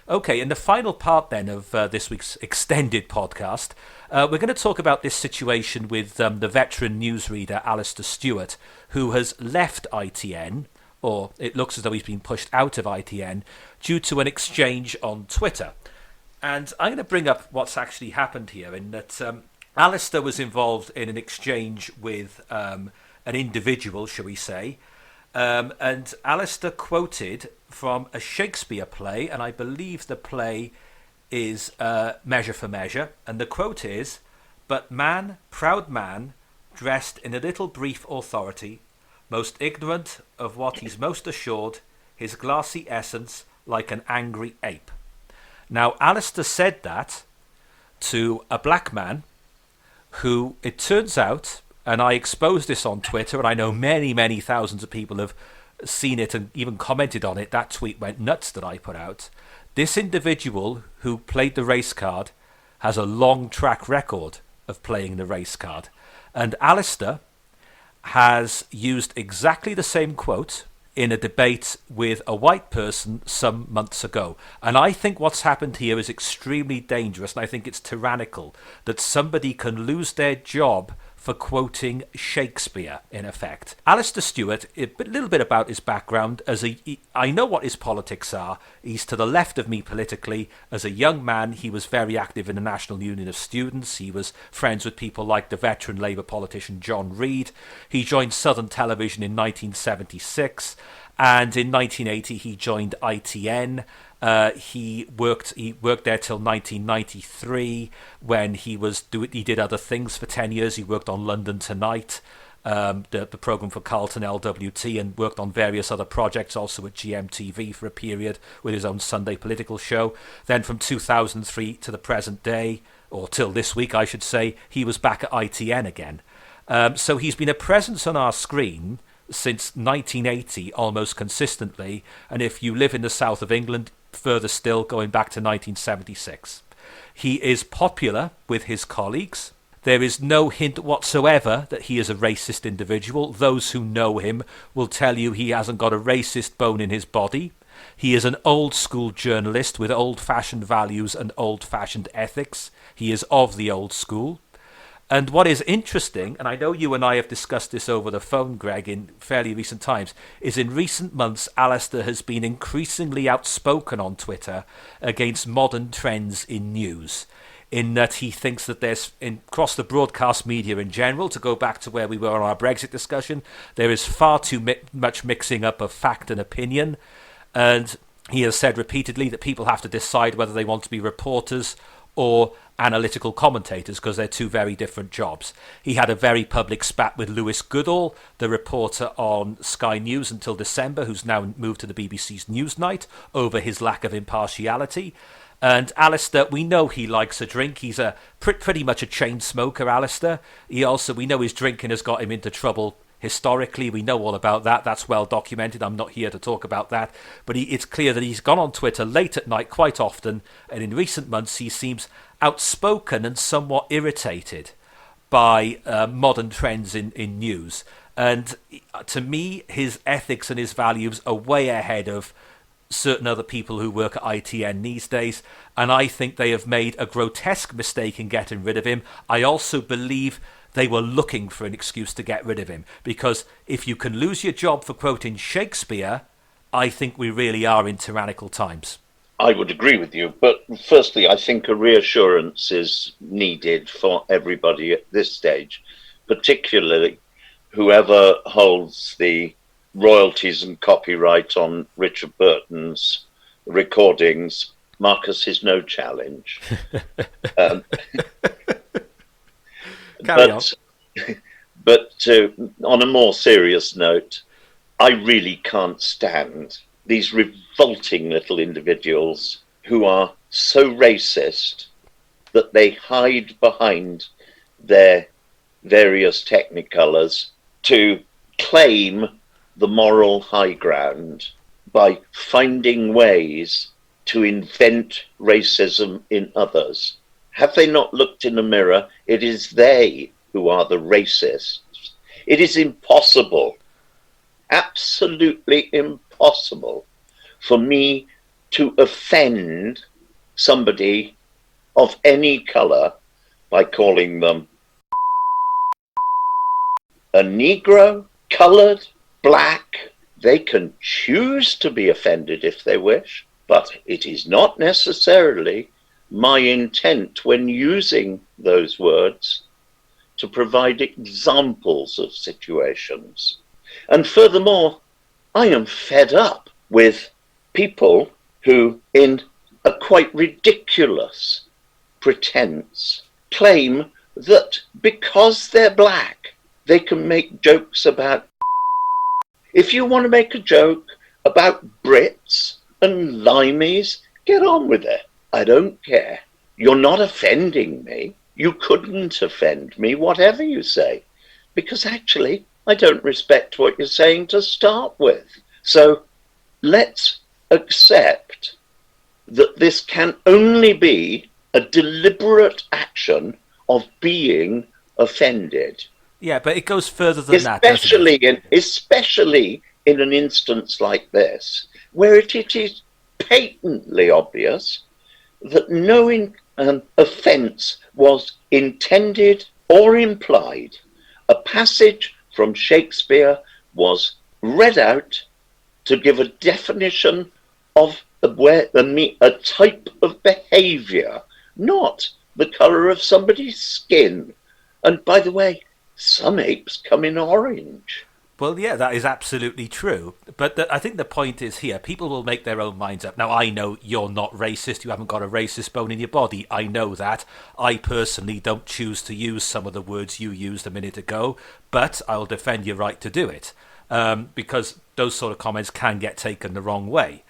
Okay, in the final part then of this week's extended podcast, we're going to talk about this situation with the veteran newsreader Alistair Stewart, who has left ITN, or it looks as though he's been pushed out of ITN, due to an exchange on Twitter. And I'm going to bring up what's actually happened here, in that Alistair was involved in an exchange with an individual, shall we say, and Alistair quoted from a Shakespeare play, and I believe the play is Measure for Measure, and the quote is, "But man, proud man, dressed in a little brief authority, most ignorant of what he's most assured, his glassy essence like an angry ape." Now, Alistair said that to a black man who, it turns out, and I exposed this on Twitter, and I know many, many thousands of people have seen it and even commented on it. That tweet went nuts that I put out. This individual who played the race card has a long track record of playing the race card. And Alistair has used exactly the same quote in a debate with a white person some months ago. And I think what's happened here is extremely dangerous, and I think it's tyrannical that somebody can lose their job for quoting Shakespeare, in effect. Alistair Stewart, a little bit about his background. I know what his politics are. He's to the left of me politically. As a young man, he was very active in the National Union of Students. He was friends with people like the veteran Labour politician John Reid. He joined Southern Television in 1976, and in 1980 he joined ITN. He worked there till 1993, when he did other things for 10 years. He worked on London Tonight, the programme for Carlton LWT, and worked on various other projects, also at GMTV for a period with his own Sunday political show. Then from 2003 to the present day, or till this week I should say, he was back at ITN again. So he's been a presence on our screen since 1980 almost consistently, and if you live in the south of England, further still going back to 1976. He is popular with his colleagues. There is no hint whatsoever that he is a racist individual. Those who know him will tell you he hasn't got a racist bone in his body. He is an old school journalist with old-fashioned values and old-fashioned ethics. He is of the old school. And what is interesting, and I know you and I have discussed this over the phone, Greg, in fairly recent times, is in recent months, Alistair has been increasingly outspoken on Twitter against modern trends in news, in that he thinks that there's, across the broadcast media in general, to go back to where we were on our Brexit discussion, there is far too much mixing up of fact and opinion. And he has said repeatedly that people have to decide whether they want to be reporters or analytical commentators, because they're two very different jobs. He had a very public spat with Lewis Goodall, the reporter on Sky News until December, who's now moved to the BBC's Newsnight, over his lack of impartiality. And Alistair, we know he likes a drink. He's a pretty much a chain smoker, Alistair. We know his drinking has got him into trouble historically. We know all about that. That's well documented. I'm not here to talk about that. But it's clear that he's gone on Twitter late at night quite often. And in recent months, he seems outspoken and somewhat irritated by modern trends in news. And to me, his ethics and his values are way ahead of certain other people who work at ITN these days, and I think they have made a grotesque mistake in getting rid of him. I also believe they were looking for an excuse to get rid of him, because if you can lose your job for quoting Shakespeare, I think we really are in tyrannical times. I would agree with you, but firstly, I think a reassurance is needed for everybody at this stage, particularly whoever holds the royalties and copyright on Richard Burton's recordings. Marcus is no challenge. um, Carry on. But on a more serious note, I really can't stand these revolting little individuals who are so racist that they hide behind their various technicolors to claim the moral high ground by finding ways to invent racism in others. Have they not looked in the mirror? It is they who are the racists. It is impossible, absolutely impossible, for me to offend somebody of any color by calling them a Negro, colored, black. They can choose to be offended if they wish, but it is not necessarily my intent when using those words to provide examples of situations. And furthermore, I am fed up with people who, in a quite ridiculous pretense, claim that because they're black, they can make jokes about. If you want to make a joke about Brits and Limeys, get on with it. I don't care. You're not offending me. You couldn't offend me, whatever you say, because actually I don't respect what you're saying to start with. So let's accept that this can only be a deliberate action of being offended. Yeah, but it goes further than especially that. Especially in an instance like this, where it is patently obvious that no offence was intended or implied. A passage from Shakespeare was read out to give a definition of a type of behaviour, not the colour of somebody's skin. And by the way, some apes come in orange. Well, yeah, that is absolutely true. But I think the point is here, people will make their own minds up. Now, I know you're not racist. You haven't got a racist bone in your body. I know that. I personally don't choose to use some of the words you used a minute ago, but I'll defend your right to do it, because those sort of comments can get taken the wrong way.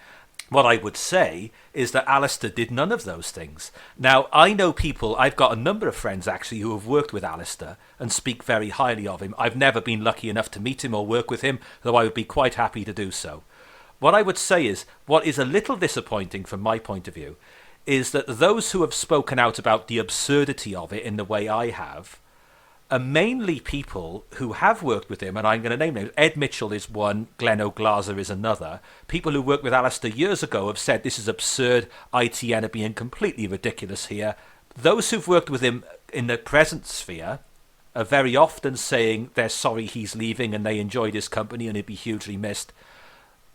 What I would say is that Alistair did none of those things. Now, I know people, I've got a number of friends actually who have worked with Alistair and speak very highly of him. I've never been lucky enough to meet him or work with him, though I would be quite happy to do so. What I would say is, what is a little disappointing from my point of view, is that those who have spoken out about the absurdity of it in the way I have, are mainly people who have worked with him, and I'm going to name names. Ed Mitchell is one, Glenn O'Glaser is another. People who worked with Alistair years ago have said this is absurd, ITN are being completely ridiculous here. Those who've worked with him in the present sphere are very often saying they're sorry he's leaving and they enjoyed his company and he'd be hugely missed.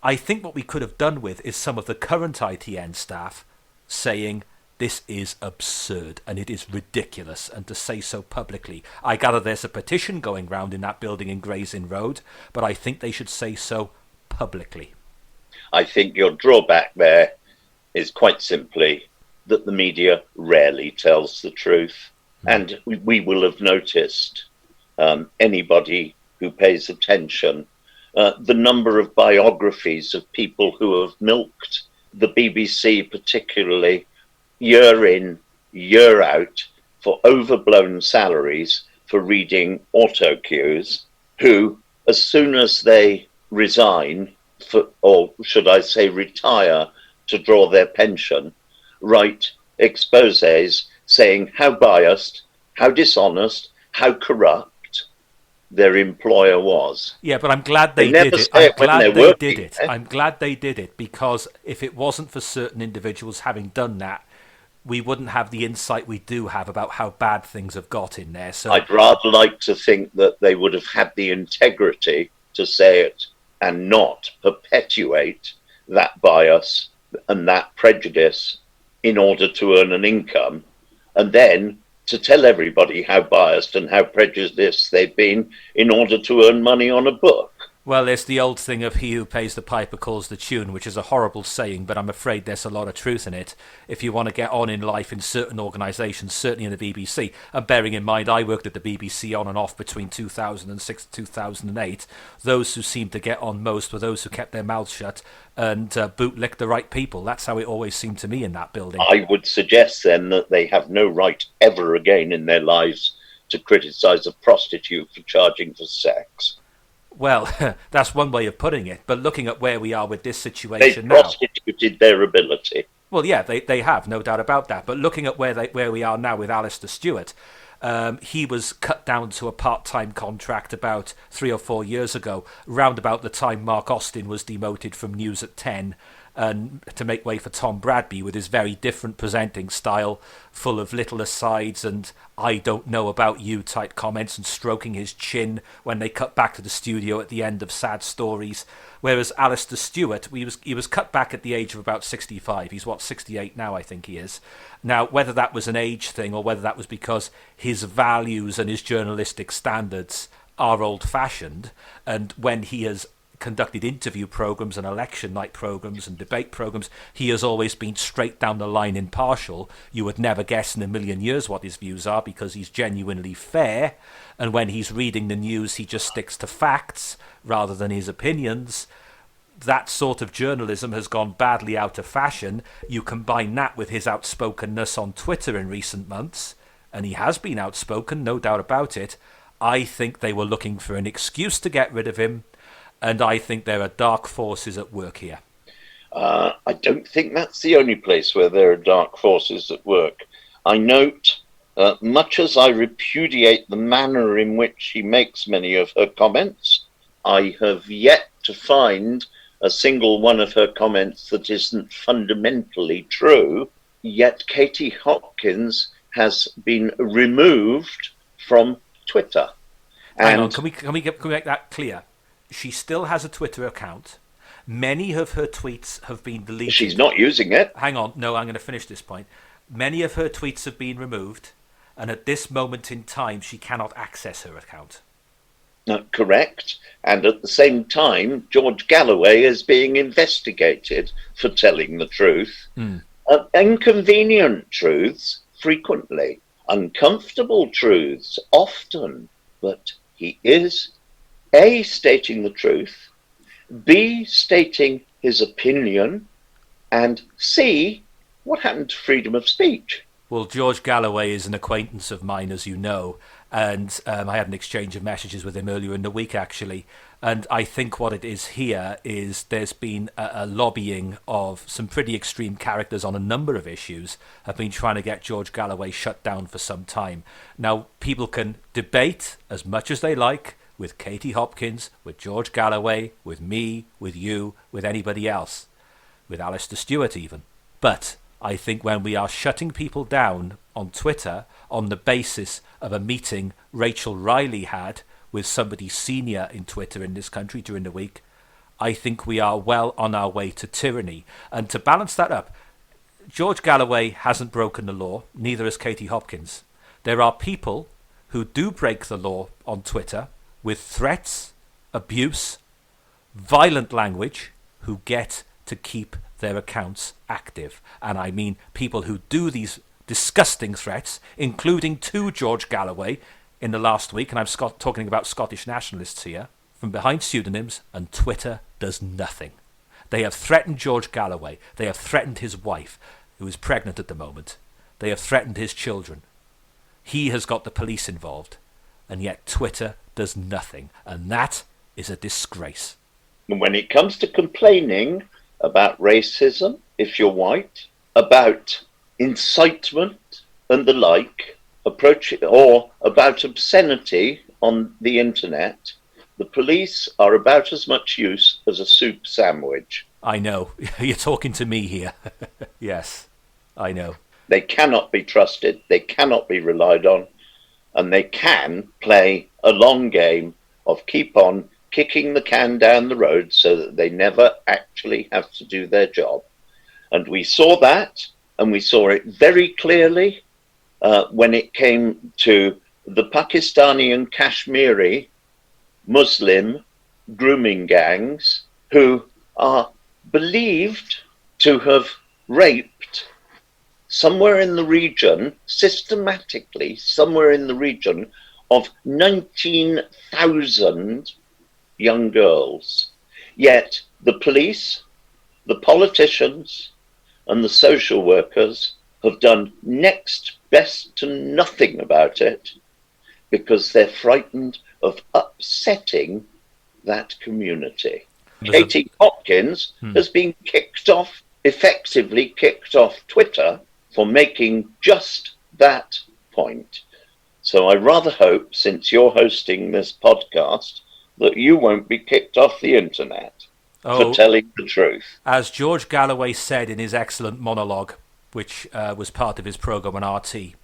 I think what we could have done with is some of the current ITN staff saying this is absurd and it is ridiculous, and to say so publicly. I gather there's a petition going round in that building in Gray's Inn Road, but I think they should say so publicly. I think your drawback there is quite simply that the media rarely tells the truth. And we will have noticed, anybody who pays attention, the number of biographies of people who have milked the BBC particularly year in, year out, for overblown salaries for reading auto cues, who, as soon as they resign, or should I say retire to draw their pension, write exposés saying how biased, how dishonest, how corrupt their employer was. Yeah, but I'm glad they did it. I'm glad they did it, because if it wasn't for certain individuals having done that, we wouldn't have the insight we do have about how bad things have got in there. So I'd rather like to think that they would have had the integrity to say it and not perpetuate that bias and that prejudice in order to earn an income, and then to tell everybody how biased and how prejudiced they've been in order to earn money on a book. Well, it's the old thing of he who pays the piper calls the tune, which is a horrible saying, but I'm afraid there's a lot of truth in it. If you want to get on in life in certain organisations, certainly in the BBC, and bearing in mind I worked at the BBC on and off between 2006 and 2008, those who seemed to get on most were those who kept their mouths shut and bootlicked the right people. That's how it always seemed to me in that building. I would suggest then that they have no right ever again in their lives to criticise a prostitute for charging for sex. Well, that's one way of putting it, but looking at where we are with this situation now... They've prostituted their ability. Well, yeah, they have, no doubt about that. But looking at where we are now with Alistair Stewart, he was cut down to a part-time contract about 3 or 4 years ago, round about the time Mark Austin was demoted from News at 10, and to make way for Tom Bradby with his very different presenting style, full of little asides and I don't know about you type comments and stroking his chin when they cut back to the studio at the end of Sad Stories. Whereas Alistair Stewart, he was cut back at the age of about 65. He's 68 now, I think he is. Now, whether that was an age thing or whether that was because his values and his journalistic standards are old-fashioned, and when he has conducted interview programs and election night programs and debate programs, he has always been straight down the line impartial. You would never guess in a million years what his views are because he's genuinely fair, and when he's reading the news he just sticks to facts rather than his opinions. That sort of journalism has gone badly out of fashion. You combine that with his outspokenness on Twitter in recent months, and he has been outspoken, no doubt about it. I think they were looking for an excuse to get rid of him, and I think there are dark forces at work here. I don't think that's the only place where there are dark forces at work. I note, much as I repudiate the manner in which she makes many of her comments, I have yet to find a single one of her comments that isn't fundamentally true, yet Katie Hopkins has been removed from Twitter. Hang on, can we make that clear? She still has a Twitter account. Many of her tweets have been deleted. She's not using it. Hang on. No, I'm going to finish this point. Many of her tweets have been removed, and at this moment in time, she cannot access her account. Correct. And at the same time, George Galloway is being investigated for telling the truth. Inconvenient truths, frequently. Uncomfortable truths, often. But he is A, stating the truth, B, stating his opinion, and C, what happened to freedom of speech? Well, George Galloway is an acquaintance of mine, as you know, and I had an exchange of messages with him earlier in the week, actually. And I think what it is here is there's been a lobbying of some pretty extreme characters on a number of issues have been trying to get George Galloway shut down for some time. Now, people can debate as much as they like with Katie Hopkins, with George Galloway, with me, with you, with anybody else, with Alistair Stewart even. But I think when we are shutting people down on Twitter on the basis of a meeting Rachel Riley had with somebody senior in Twitter in this country during the week, I think we are well on our way to tyranny. And to balance that up, George Galloway hasn't broken the law, neither has Katie Hopkins. There are people who do break the law on Twitter with threats, abuse, violent language, who get to keep their accounts active. And I mean people who do these disgusting threats, including to George Galloway in the last week, and I'm talking about Scottish nationalists here, from behind pseudonyms, and Twitter does nothing. They have threatened George Galloway. They have threatened his wife, who is pregnant at the moment. They have threatened his children. He has got the police involved, and yet Twitter does nothing, and that is a disgrace. When it comes to complaining about racism, if you're white, about incitement and the like, or about obscenity on the internet, the police are about as much use as a soup sandwich. I know. You're talking to me here. Yes, I know. They cannot be trusted, they cannot be relied on, and they can play a long game of keep on kicking the can down the road so that they never actually have to do their job. And we saw that, and we saw it very clearly when it came to the Pakistani and Kashmiri Muslim grooming gangs who are believed to have raped somewhere in the region, systematically, somewhere in the region of 19,000 young girls. Yet the police, the politicians, and the social workers have done next best to nothing about it because they're frightened of upsetting that community. Katie Hopkins has been effectively kicked off Twitter for making just that point. So I rather hope, since you're hosting this podcast, that you won't be kicked off the internet for telling the truth. As George Galloway said in his excellent monologue, which was part of his program on RT,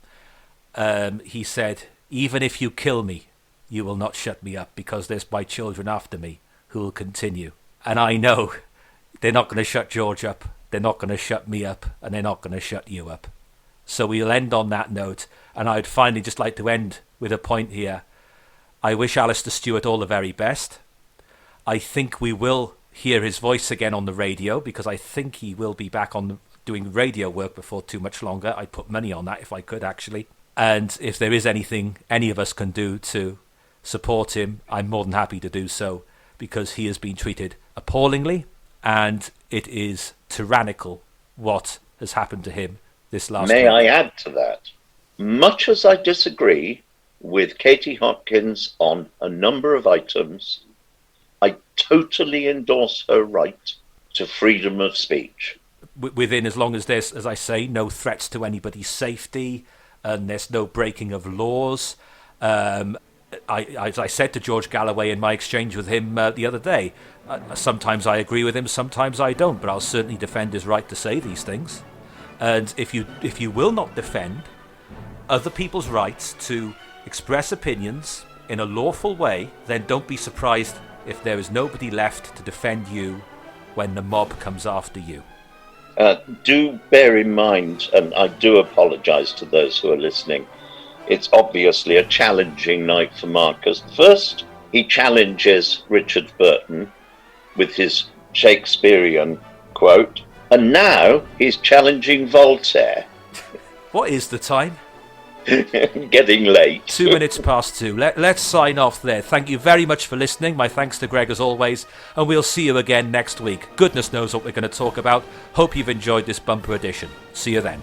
he said, "Even if you kill me, you will not shut me up because there's my children after me who will continue." And I know they're not going to shut George up, they're not going to shut me up, and they're not going to shut you up. So we'll end on that note, and I'd finally just like to end with a point here. I wish Alistair Stewart all the very best. I think we will hear his voice again on the radio, because I think he will be back on doing radio work before too much longer. I'd put money on that if I could, actually. And if there is anything any of us can do to support him, I'm more than happy to do so, because he has been treated appallingly, and it is tyrannical what has happened to him this last week. May I add to that? Much as I disagree with Katie Hopkins on a number of items, I totally endorse her right to freedom of speech. Within, as long as there's, as I say, no threats to anybody's safety, and there's no breaking of laws. As I said to George Galloway in my exchange with him the other day, sometimes I agree with him, sometimes I don't, but I'll certainly defend his right to say these things. And if you will not defend other people's rights to express opinions in a lawful way, then don't be surprised if there is nobody left to defend you when the mob comes after you. Do bear in mind, and I do apologise to those who are listening, it's obviously a challenging night for Marcus. First, he challenges Richard Burton with his Shakespearean quote, and now he's challenging Voltaire. What is the time? Getting late. 2 minutes past 2. Let's sign off there. Thank you very much for listening. My thanks to Greg as always, and we'll see you again next week. Goodness knows what we're going to talk about. Hope you've enjoyed this bumper edition. See you then.